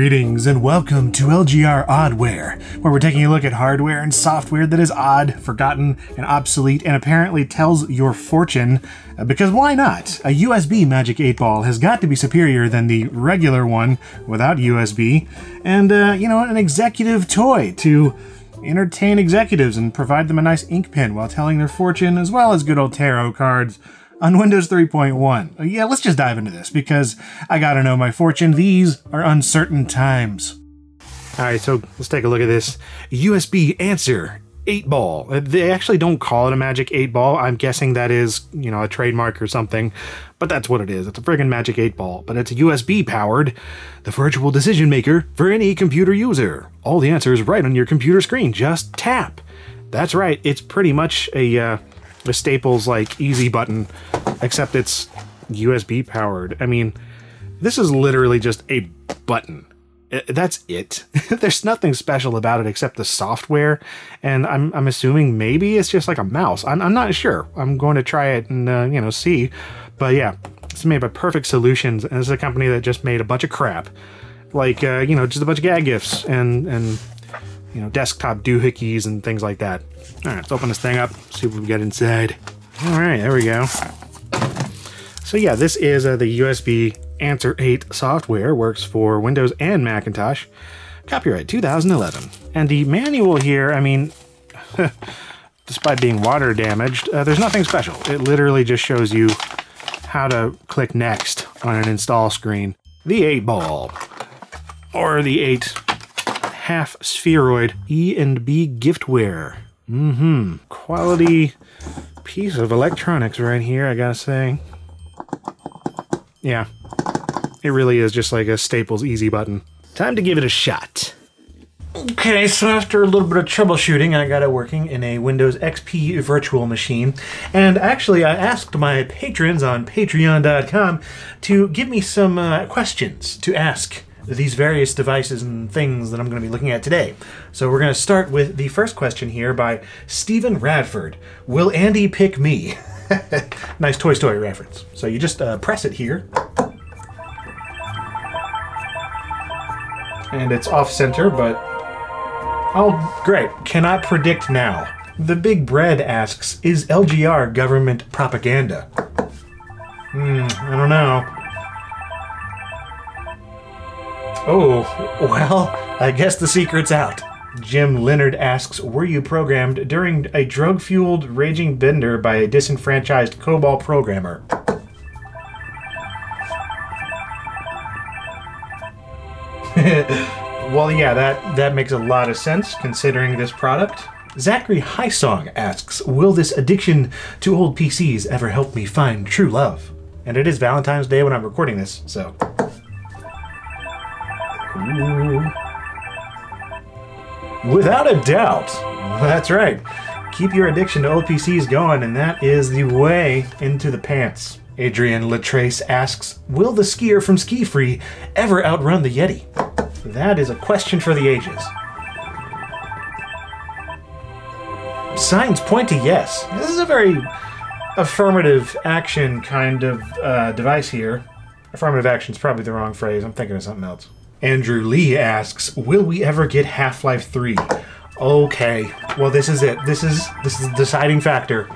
Greetings and welcome to LGR Oddware, where we're taking a look at hardware and software that is odd, forgotten, and obsolete, and apparently tells your fortune. Because why not? A USB Magic 8 Ball has got to be superior than the regular one without USB, and, an executive toy to entertain executives and provide them a nice ink pen while telling their fortune, as well as good old tarot cards on Windows 3.1. Yeah, let's just dive into this, because I gotta know my fortune. These are uncertain times. Alright, so let's take a look at this USB Answer 8 Ball. They actually don't call it a Magic 8 Ball. I'm guessing that is, a trademark or something, but that's what it is. It's a friggin' Magic 8 Ball, but it's USB powered, the virtual decision maker for any computer user. All the answers right on your computer screen. Just tap. That's right, it's pretty much a Staples easy button, except it's USB powered. I mean, this is literally just a button. That's it. There's nothing special about it except the software, and I'm assuming maybe it's just like a mouse. I'm not sure. I'm going to try it and see. But yeah, it's made by Perfect Solutions, and this is a company that just made a bunch of crap, just a bunch of gag gifts and desktop doohickeys and things like that. All right, let's open this thing up, see what we get inside. All right, there we go. So yeah, this is the USB Answer 8 software, works for Windows and Macintosh. Copyright 2011. And the manual here, I mean, despite being water damaged, there's nothing special. It literally just shows you how to click next on an install screen. The 8 Ball, or the 8 half spheroid E&B giftware. Quality piece of electronics right here, I gotta say. Yeah, it really is just like a Staples easy button. Time to give it a shot. Okay, so after a little bit of troubleshooting, I got it working in a Windows XP virtual machine. And actually, I asked my patrons on patreon.com to give me some questions to ask these various devices and things that I'm going to be looking at today. So we're going to start with the first question here by Stephen Radford. Will Andy pick me? Nice Toy Story reference. So you just press it here. And it's off center, but... oh, great. Cannot predict now. The Big Bread asks, is LGR government propaganda? I don't know. Oh, well, I guess the secret's out. Jim Leonard asks, were you programmed during a drug-fueled raging bender by a disenfranchised COBOL programmer? Well, yeah, that makes a lot of sense considering this product. Zachary Highsong asks, will this addiction to old PCs ever help me find true love? And it is Valentine's Day when I'm recording this, so... ooh. Without a doubt. That's right. Keep your addiction to old PCs going, and that is the way into the pants. Adrian Latrace asks, will the skier from Ski Free ever outrun the Yeti? That is a question for the ages. Signs point to yes. This is a very affirmative action kind of device here. Affirmative action is probably the wrong phrase. I'm thinking of something else. Andrew Lee asks, will we ever get Half-Life 3? Okay, well this is it. This is the deciding factor.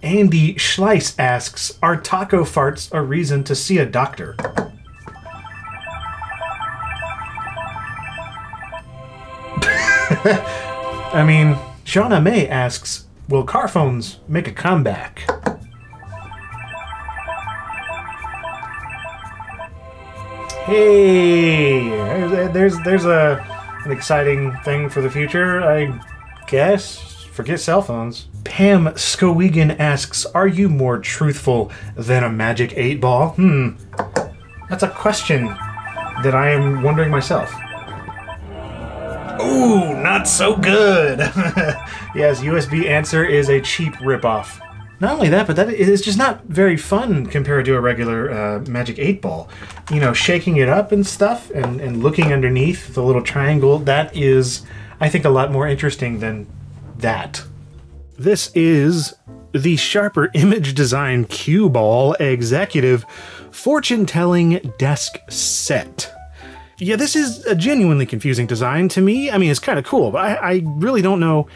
Andy Schleiss asks, are taco farts a reason to see a doctor? I mean, Shauna May asks, will car phones make a comeback? Hey, there's an exciting thing for the future, I guess. Forget cell phones. Pam Skowigan asks, are you more truthful than a Magic 8 Ball? That's a question that I am wondering myself. Ooh, not so good. Yes, USB Answer is a cheap ripoff. Not only that, but that is just not very fun compared to a regular Magic 8 Ball. Shaking it up and stuff and looking underneath the little triangle, that is, I think, a lot more interesting than that. This is the Sharper Image Design Cue Ball Executive Fortune-Telling Desk Set. Yeah, this is a genuinely confusing design to me. I mean, it's kind of cool, but I really don't know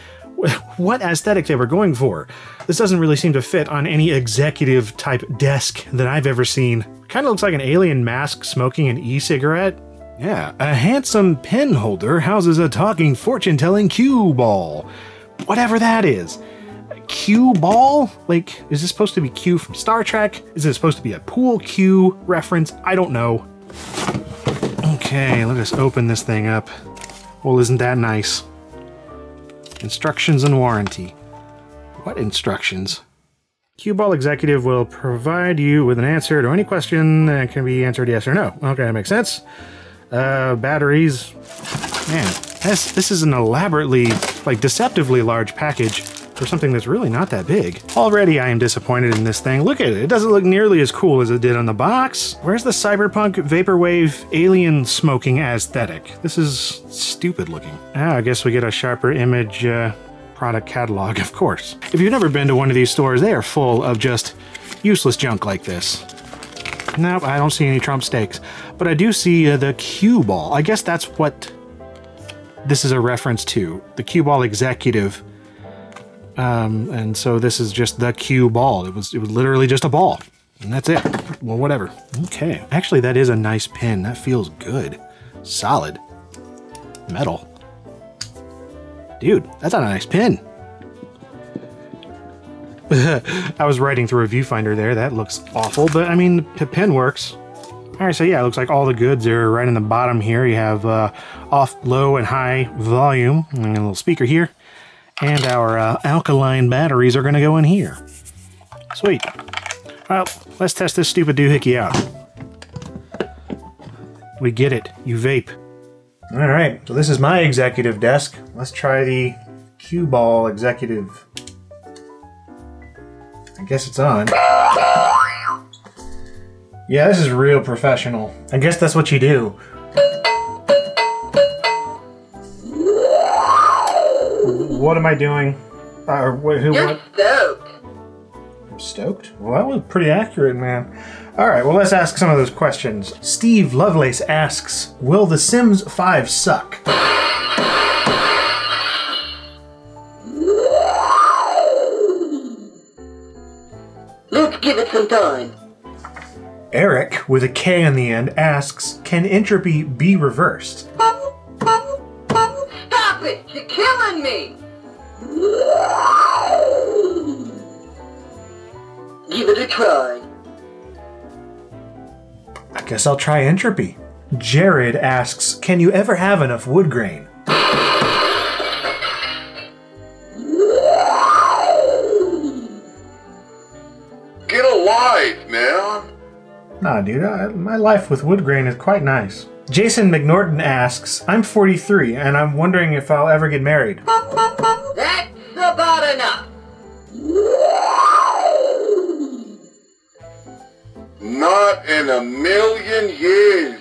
what aesthetic they were going for. This doesn't really seem to fit on any executive type desk that I've ever seen. Kind of looks like an alien mask smoking an e-cigarette. Yeah, a handsome pen holder houses a talking fortune-telling cue ball. Whatever that is. A cue ball? Like, is this supposed to be Q from Star Trek? Is it supposed to be a pool cue reference? I don't know. Okay, let us open this thing up. Well, isn't that nice? Instructions and warranty. What instructions? Cue Ball Executive will provide you with an answer to any question that can be answered yes or no. Okay, that makes sense. Batteries. Man, this is an elaborately, like, deceptively large package for something that's really not that big. Already I am disappointed in this thing. Look at it. It doesn't look nearly as cool as it did on the box. Where's the cyberpunk vaporwave alien smoking aesthetic? This is stupid looking. I guess we get a Sharper Image product catalog, of course. If you've never been to one of these stores, they are full of just useless junk like this. Nope, I don't see any Trump steaks. But I do see the cue ball. I guess that's what this is a reference to. The cue ball executive. And so this is just the cue ball. It was literally just a ball. And that's it. Well, whatever. Okay. Actually, that is a nice pin. That feels good. Solid. Metal. Dude, that's not a nice pin. I was writing through a viewfinder there. That looks awful, but I mean, the pen works. All right, so yeah, it looks like all the goods are right in the bottom here. You have off, low, and high volume, and a little speaker here. And our alkaline batteries are going to go in here. Sweet. Well, let's test this stupid doohickey out. We get it. You vape. All right, so this is my executive desk. Let's try the cue ball executive. I guess it's on. Yeah, this is real professional. I guess that's what you do. What am I doing? You're stoked. I'm stoked? Well, that was pretty accurate, man. All right, well, let's ask some of those questions. Steve Lovelace asks, will The Sims 5 suck? Let's give it some time. Eric, with a K on the end, asks, can entropy be reversed? Stop it! You're killing me! Give it a try. I guess I'll try entropy. Jared asks, can you ever have enough wood grain? Get a life, man! Nah, dude, my life with wood grain is quite nice. Jason McNorton asks, I'm 43 and I'm wondering if I'll ever get married. That's about enough. Not in a million years.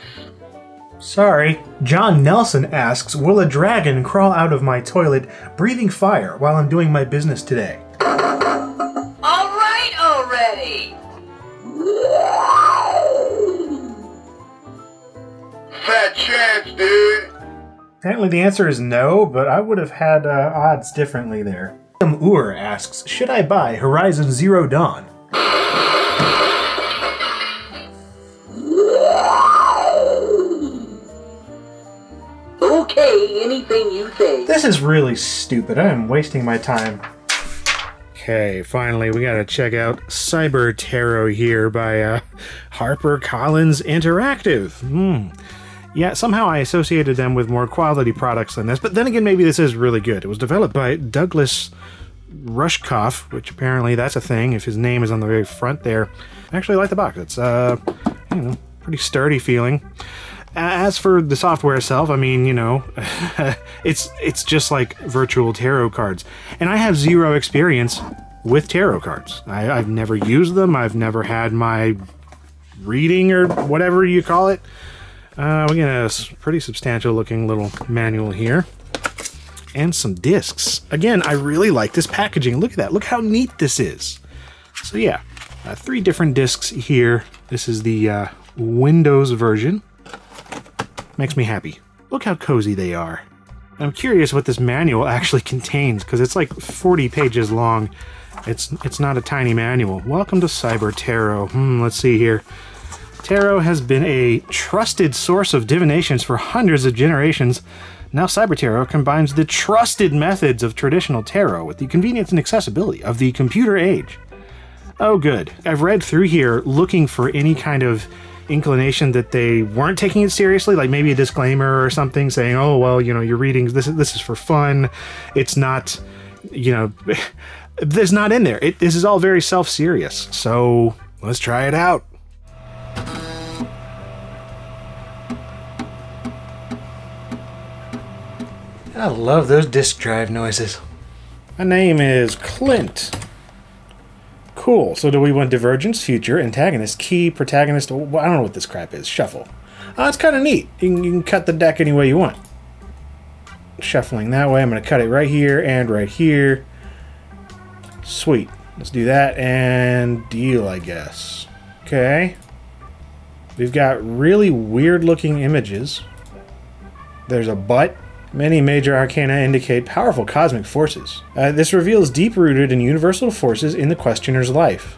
Sorry. John Nelson asks, will a dragon crawl out of my toilet breathing fire while I'm doing my business today? Alright already! Fat chance, dude. Apparently the answer is no, but I would have had odds differently there. Ur asks, should I buy Horizon Zero Dawn? Okay, anything you say. This is really stupid. I am wasting my time. Okay, finally, we gotta check out Cyber Tarot here by HarperCollins Interactive. Yeah, somehow I associated them with more quality products than this, but then again, maybe this is really good. It was developed by Douglas Rushkoff, which apparently that's a thing if his name is on the very front there. I actually like the box. It's, you know, pretty sturdy feeling. As for the software itself, I mean, you know, it's just like virtual tarot cards. And I have zero experience with tarot cards. I've never used them. I've never had my reading or whatever you call it. We get a pretty substantial looking little manual here. and some discs. Again, I really like this packaging. Look at that. Look how neat this is. So yeah, 3 different discs here. This is the Windows version. Makes me happy. Look how cozy they are. I'm curious what this manual actually contains, because it's like 40 pages long. It's not a tiny manual. Welcome to Cyber Tarot. Let's see here. Tarot has been a trusted source of divinations for hundreds of generations. Now Cyber Tarot combines the trusted methods of traditional tarot with the convenience and accessibility of the computer age. Oh good. I've read through here looking for any kind of inclination that they weren't taking it seriously, like maybe a disclaimer or something saying, oh, well, you know, you're reading, this is for fun. It's not, you know, there's not in there. This is all very self-serious. So let's try it out. I love those disk drive noises. My name is Clint. Cool. So do we want divergence, future, antagonist, key, protagonist? I don't know what this crap is. Shuffle. Oh, it's kind of neat. You can cut the deck any way you want. Shuffling that way. I'm going to cut it right here and right here. Sweet. Let's do that and deal, I guess. Okay. We've got really weird looking images. There's a butt. Many major arcana indicate powerful cosmic forces. This reveals deep-rooted and universal forces in the questioner's life.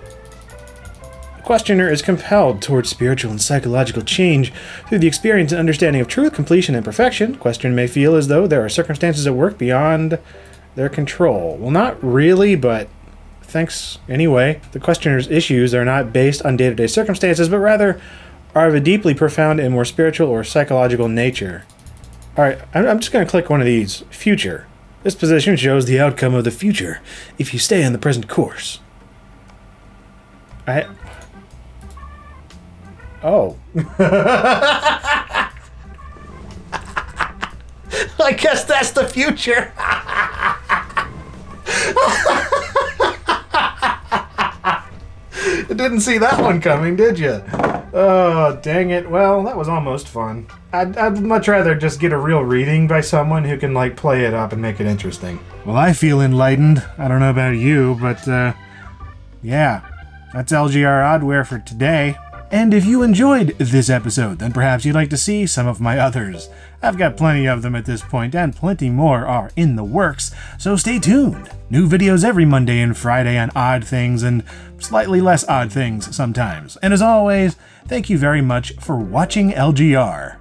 The questioner is compelled towards spiritual and psychological change through the experience and understanding of truth, completion, and perfection. The questioner may feel as though there are circumstances at work beyond their control. Well, not really, but thanks anyway. The questioner's issues are not based on day-to-day circumstances, but rather are of a deeply profound and more spiritual or psychological nature. Alright, I'm just going to click one of these. Future. This position shows the outcome of the future if you stay on the present course. Oh. I guess that's the future. Didn't see that one coming, did you? Oh, dang it. Well, that was almost fun. I'd much rather just get a real reading by someone who can, like, play it up and make it interesting. Well, I feel enlightened. I don't know about you, but, yeah. That's LGR Oddware for today. And if you enjoyed this episode, then perhaps you'd like to see some of my others. I've got plenty of them at this point, and plenty more are in the works, so stay tuned. New videos every Monday and Friday on odd things and slightly less odd things sometimes. And as always, thank you very much for watching LGR.